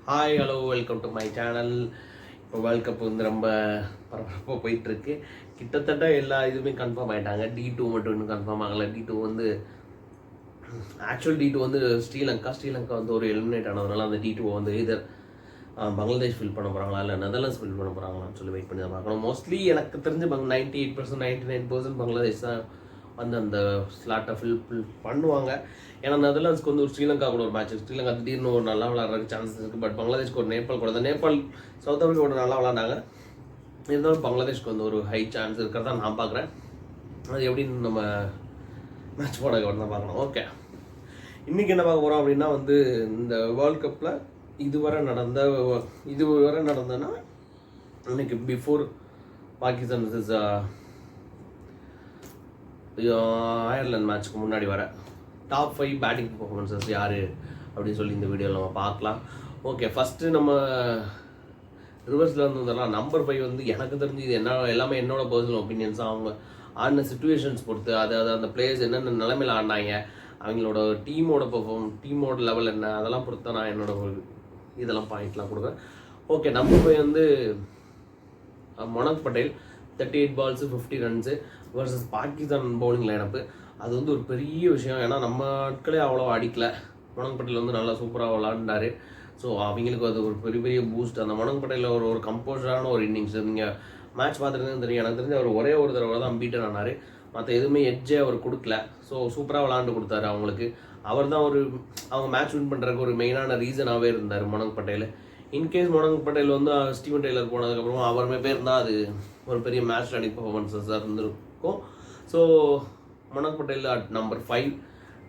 Hi hello welcome to my channel. இப்போ world cup வந்து ரொம்ப பரபரப்பாக போயிட்டுருக்கு. கிட்டத்தட்ட எல்லா இதுவுமே கன்ஃபார்ம் ஆகிட்டாங்க. D2 மட்டும் இன்னும் கன்ஃபார்ம் ஆகலை. D2 வந்து ஆக்சுவல் D2 வந்து ஸ்ரீலங்கா வந்து ஒரு எலிமினேட் ஆனதுனால அந்த D2 வந்து இதர் பங்களாதேஷ் ஃபில் பண்ண போகிறாங்களா இல்லை நெதர்லாண்ட்ஸ் ஃபில் பண்ண போகிறாங்களான்னு சொல்லி வெயிட் பண்ணி தான் பார்க்கணும். மோஸ்ட்லி எனக்கு தெரிஞ்சு 98% 99% பங்களாதேஷ் தான் வந்து அந்த ஸ்லாட்டை ஃபில் பண்ணுவாங்க. ஏன்னா நெதர்லாண்ட்ஸ்க்கு வந்து ஒரு ஸ்ரீலங்கா கூட ஒரு மேட்ச், ஸ்ரீலங்கா திடீர்னு ஒரு நல்லா விளாட்றதுக்கு சான்சஸ் இருக்குது. பட் பங்களாதேஷ்க்கு ஒரு நேபாள் கூட, நேபாள் சவுத் ஆஃப்ரிக்கா நல்லா விளாண்டாங்க. இருந்தாலும் பங்களாதேஷ்க்கு வந்து ஒரு ஹை சான்ஸ் இருக்கிறதா நான் பார்க்குறேன். அது எப்படின்னு நம்ம மேட்ச் போட தான் பார்க்கணும். ஓகே, இன்றைக்கி என்ன பார்க்க போகிறோம் அப்படின்னா வந்து இந்த வேர்ல்ட் கப்பில் இதுவரை நடந்ததுன்னா இன்னைக்கு பிஃபோர் பாகிஸ்தான் விசஸ் அயர்லாந்து மேட்ச்க்கு முன்னாடி வர டாப் 5 பேட்டிங் பர்ஃபார்மன்ஸஸ் யார் அப்படின்னு சொல்லி இந்த வீடியோவில் நம்ம பார்க்கலாம். ஓகே, ஃபஸ்ட்டு நம்ம ரிவர்ஸில் வந்து வந்துடலாம். நம்பர் 5 வந்து எனக்கு தெரிஞ்சு இது எல்லாமே என்னோட பர்சனல் ஒப்பீனியன்ஸ். அவங்க ஆடின சிச்சுவேஷன்ஸ் பொறுத்து, அதாவது அந்த பிளேயர்ஸ் என்னென்ன நிலைமையில் ஆடினாங்க, அவங்களோட டீமோட லெவல் என்ன, அதெல்லாம் பொறுத்து நான் என்னோட இதெல்லாம் பாயிண்ட்லாம் கொடுக்குறேன். ஓகே, நம்பர் 5 வந்து Monank Patel 38 balls 50 runs versus Pakistan bowling lineup. அது வந்து ஒரு பெரிய விஷயம். ஏன்னா நம்ம ஆட்களே அவ்வளோ அடிக்கல. மொனக் பட்டேல் வந்து நல்லா சூப்பராக விளாண்டாரு. ஸோ அவங்களுக்கு அது ஒரு பெரிய பூஸ்ட். அந்த மொனக் பட்டேலில் ஒரு கம்போஸரான ஒரு இன்னிங்ஸ். நீங்கள் மேட்ச் பார்த்துருந்தேன்னு தெரியும். எனக்கு தெரிஞ்சு அவர் ஒரே ஒரு தடவை தான் பீட்டன் ஆனார். மற்ற எதுவுமே எட்ஜே அவர் கொடுக்கல. ஸோ சூப்பராக விளாண்டு கொடுத்தாரு அவங்களுக்கு. அவர் தான் அவங்க மேட்ச் வின் பண்ணுறதுக்கு ஒரு மெயினான ரீசனாகவே இருந்தார் மொனக் பட்டேல். இன்கேஸ் மொனக் பட்டேல் வந்து ஸ்டீவன் டெய்லர் போனதுக்கப்புறம் அவருமே பேர் தான் அது ஒரு பெரிய மேட்ச் ரன்னிங் பர்ஃபார்மன்ஸஸாக இருந்திருக்கும். So Monank Patel at number 5.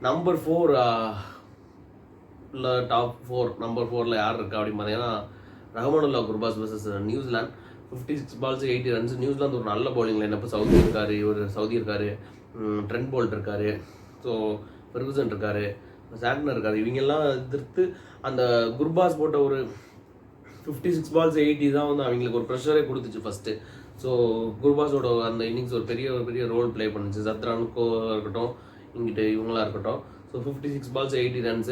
Number 4 இல்லை டாப் 4 நம்பர் 4 யார் இருக்கா அப்படின்னு பார்த்தீங்கன்னா Rahmanullah Gurbaz versus New Zealand. 56 balls 80 runs. New Zealand ஒரு நல்ல பவுலிங் லைன். இப்போ சவுதி இருக்கார், ட்ரெண்ட் போல்ட் இருக்கார், ஸோ ஃபெர்குசன் இருக்கார், சாண்ட்னர் இருக்கார். இவங்கெல்லாம் எதிர்த்து அந்த குர்பாஸ் போட்ட ஒரு 56 balls 80 தான் வந்து அவங்களுக்கு ஒரு ப்ரெஷரே கொடுத்துச்சு ஃபஸ்ட்டு. ஸோ குர்பாஸோட அந்த இன்னிங்ஸ் ஒரு பெரிய ரோல் ப்ளே பண்ணுச்சு. சத்ரானுக்கோ இருக்கட்டும், இங்கிட்ட இவங்களாக இருக்கட்டும். So 56 balls 80 runs.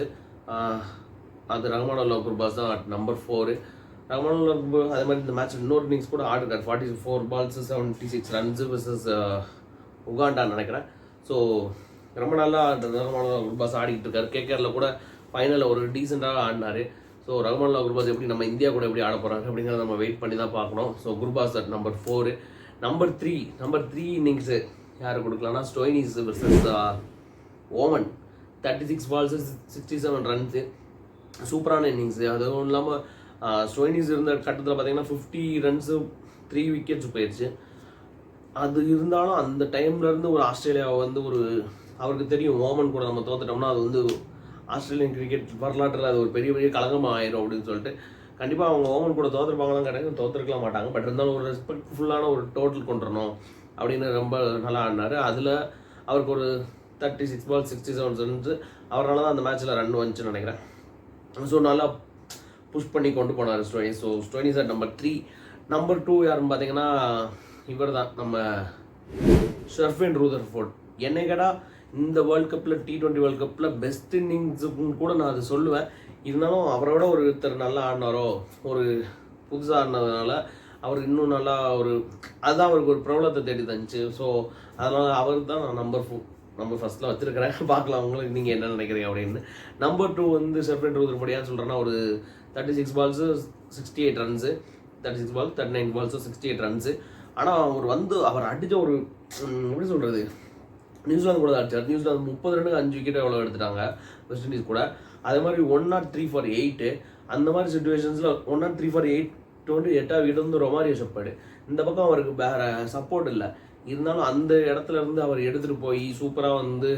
அது ரஹ்மானுல்லா குர்பாஸ் தான் நம்பர் 4. ரஹ்மானுல்லா குர்பாஸ் அதே மாதிரி இந்த மேட்ச் இன்னொரு இன்னிங்ஸ் கூட ஆடிருக்காரு. 44 balls 76 runs வர்சஸ் உகாண்டான்னு நினைக்கிறேன். ஸோ ரொம்ப நல்லா ரஹ்மானுல்லா குர்பாஸ் ஆடிக்கிட்டு இருக்காரு. கேகேஆரில் கூட ஃபைனலில் ஒரு டீசெண்டாக ஆடினார். ஸோ ரஹ்மானுல்லா குர்பாஸ் எப்படி நம்ம இந்தியா கூட எப்படி ஆட போகிறாங்க அப்படிங்கிறத நம்ம வெயிட் பண்ணி தான் பார்க்கணும். So Gurbaz at number 4. Number 3 innings யார் கொடுக்கலாம்னா Stoinis versus Oman. 36 balls 67 runs. சூப்பரான இன்னிங்ஸு. அதுவும் இல்லாமல் ஸ்டோய்னிஸ் இருந்த கட்டத்தில் பார்த்தீங்கன்னா 50 runs 3 wickets போயிடுச்சு. அது இருந்தாலும் அந்த டைம்லேருந்து ஒரு ஆஸ்திரேலியாவை வந்து அவருக்கு தெரியும் ஓமன் கூட நம்ம தோத்துட்டோம்னா அது வந்து ஆஸ்திரேலியன் கிரிக்கெட் வரலாற்றில் அது ஒரு பெரிய களங்கமாக ஆயிரும் அப்படின்னு சொல்லிட்டு கண்டிப்பாக அவங்க ஓமன் கூட தோற்றுருப்பாங்களாம் கிடையாது, தோற்றுருக்கலாம் மாட்டாங்க. பட் இருந்தாலும் ஒரு ரெஸ்பெக்ட்ஃபுல்லான ஒரு டோட்டல் கொண்டு வரணும் அப்படின்னு ரொம்ப நல்லா ஆடினார். அதில் அவருக்கு ஒரு 36 balls 67 runs. அவரால் தான் அந்த மேட்ச்சில் ரன் வந்துச்சுன்னு நினைக்கிறேன். ஸோ நல்லா புஷ் பண்ணி கொண்டு போனார் Stoinis. So Stoinis at number 3. Number 2 யாருன்னு பார்த்தீங்கன்னா இவர் தான் நம்ம ஷெர்ஃபன் ரூதர்ஃபோர்ட். என்னை கேட்டால் இந்த வேர்ல்ட் கப்பில் T20 வேர்ல்ட் கப்பில் பெஸ்ட் இன்னிங்ஸுக்கும் கூட நான் அது சொல்லுவேன். இருந்தாலும் அவரோட ஒருத்தர் நல்லா ஆடினாரோ, ஒரு புதுசாக ஆடினதுனால அவர் இன்னும் நல்லா அதுதான் அவருக்கு ஒரு பிரபலத்தை தேடி தந்துச்சு. ஸோ அதனால் அவர் தான் நான் நம்பர் ஃபஸ்ட்டில் வச்சுருக்கிறேன். பார்க்கலாம் உங்களுக்கு நீங்கள் என்ன நினைக்கிறீங்க அப்படின்னு. நம்பர் 2 வந்து ஷெர்ஃபன் ரூதர்ஃபோர்ட் ஏன்னு சொல்கிறேன்னா ஒரு 36 balls 68 runs. 36 balls 39 balls 68 runs. ஆனால் அவர் அடித்த ஒரு எப்படி சொல்கிறது, நியூசிலாந்து கூட தான் அடிச்சார். நியூசிலாந்து 30 ரன் 5 wicket எவ்வளோ எடுத்துட்டாங்க வெஸ்ட் இண்டீஸ் கூட. அதே மாதிரி 103 for 8. அந்த மாதிரி சுச்சுவேஷன்ஸில் 103 for 8 8 wicket வந்து ரொமாரியோ ஷெப்பர்டு. இந்த பக்கம் அவருக்கு வேறு சப்போர்ட் இல்லை. இருந்தாலும் அந்த இடத்துல இருந்து அவர் எடுத்துகிட்டு போய் சூப்பராக வந்து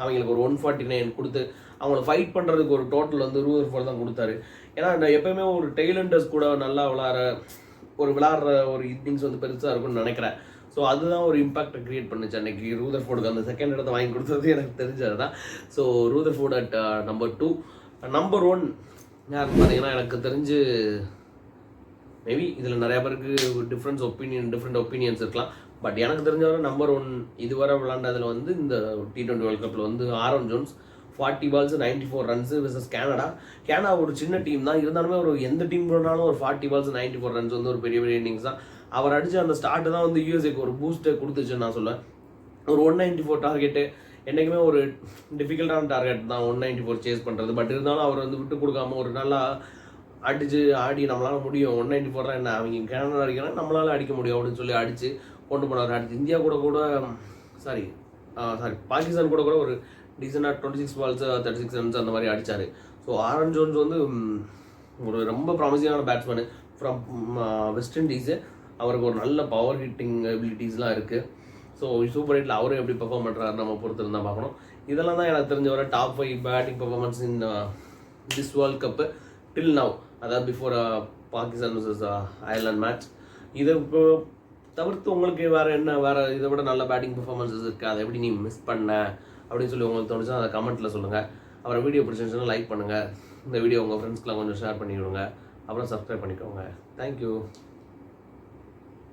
அவங்களுக்கு ஒரு 149 கொடுத்து அவங்கள ஃபைட் பண்ணுறதுக்கு ஒரு டோட்டல் வந்து ரூதர்ஃபோர்ட் தான் கொடுத்தாரு. ஏன்னா எப்போயுமே ஒரு டெய்லண்டர்ஸ் கூட நல்லா விளாட்ற ஒரு இன்னிங்ஸ் வந்து பெருசாக இருக்கும்னு நினைக்கிறேன். ஸோ அதுதான் ஒரு இம்பாக்டை க்ரியேட் பண்ணுச்சு அன்றைக்கி ரூதர்ஃபோர்டுக்கு. அந்த செகண்ட் இடத்தை வாங்கி கொடுத்தது எனக்கு தெரிஞ்சது தான். So Rutherford at number 2. Number 1 யாருன்னு பார்த்தீங்கன்னா எனக்கு தெரிஞ்சு மேபி இதில் நிறையா பேருக்கு டிஃப்ரெண்ட் ஒப்பீனியன்ஸ் இருக்கலாம். பட் எனக்கு தெரிஞ்சவரை நம்பர் 1 இதுவரை விளாண்டதில் வந்து இந்த T20 வேர்ல்ட் கப்பில் வந்து Aaron Jones. 40 balls 94 runs versus Canada ஒரு சின்ன டீம் தான், இருந்தாலுமே ஒரு எந்த டீம் போனாலும் ஒரு 40 balls 94 runs வந்து ஒரு பெரிய பெரிய இன்னிங்ஸ் தான். அவர் அடிச்ச அந்த ஸ்டார்ட் தான் வந்து யூஎஸ்ஏக்கு ஒரு பூஸ்ட்டை கொடுத்துச்சுன்னு நான் சொல்லுவேன். ஒரு 194 டார்கெட்டு என்றைக்குமே ஒரு டிஃபிகல்ட்டான டார்கெட் தான் 194 சேஸ் பண்ணுறது. பட் இருந்தாலும் அவர் வந்து விட்டு கொடுக்காம ஒரு நல்லா அடிச்சு ஆடி நம்மளால் முடியும், 194 தான் என்ன அவங்க கேனடா அடிக்கிறாங்க நம்மளால் அடிக்க முடியும் அப்படின்னு சொல்லி அடித்து கொண்டு போனார். அடுத்து இந்தியா கூட சாரி பாகிஸ்தான் கூட ஒரு டீசெண்டாக 26 balls 36 runs அந்த மாதிரி அடித்தார். ஸோ ஆரன் ஜோன்ஸ் வந்து ஒரு ரொம்ப ப்ராமிசிங்கான பேட்ஸ்மேனு ஃப்ரம் வெஸ்ட் இண்டீஸு. அவருக்கு ஒரு நல்ல பவர் ஹிட்டிங் எபிலிட்டிஸ்லாம் இருக்குது. ஸோ சூப்பர் ஹிட்டில் அவரும் எப்படி பெர்ஃபார்ம் பண்ணுறாரு நம்ம பொறுத்து இருந்தால் பார்க்கணும். இதெல்லாம் தான் எனக்கு தெரிஞ்ச வர top 5 batting performance in this world cup till now, அதாவது before Pakistan vs Ireland match. இதை இப்போ தவிர்த்து உங்களுக்கு வேறு இதை விட நல்ல பேட்டிங் பெர்ஃபார்மன்ஸஸ் இருக்குது, அதை எப்படி நீ மிஸ் பண்ண அப்படின்னு சொல்லி உங்களுக்கு தோணுச்சுன்னா அதை கமெண்ட்டில் சொல்லுங்கள். அப்புறம் வீடியோ பிடிச்சிருந்துச்சுன்னா லைக் பண்ணுங்கள், இந்த வீடியோ உங்கள் ஃப்ரெண்ட்ஸ்க்குலாம் கொஞ்சம் ஷேர் பண்ணி விடுங்க, அப்புறம் சப்ஸ்கிரைப் பண்ணிக்கோங்க. தேங்க்யூ.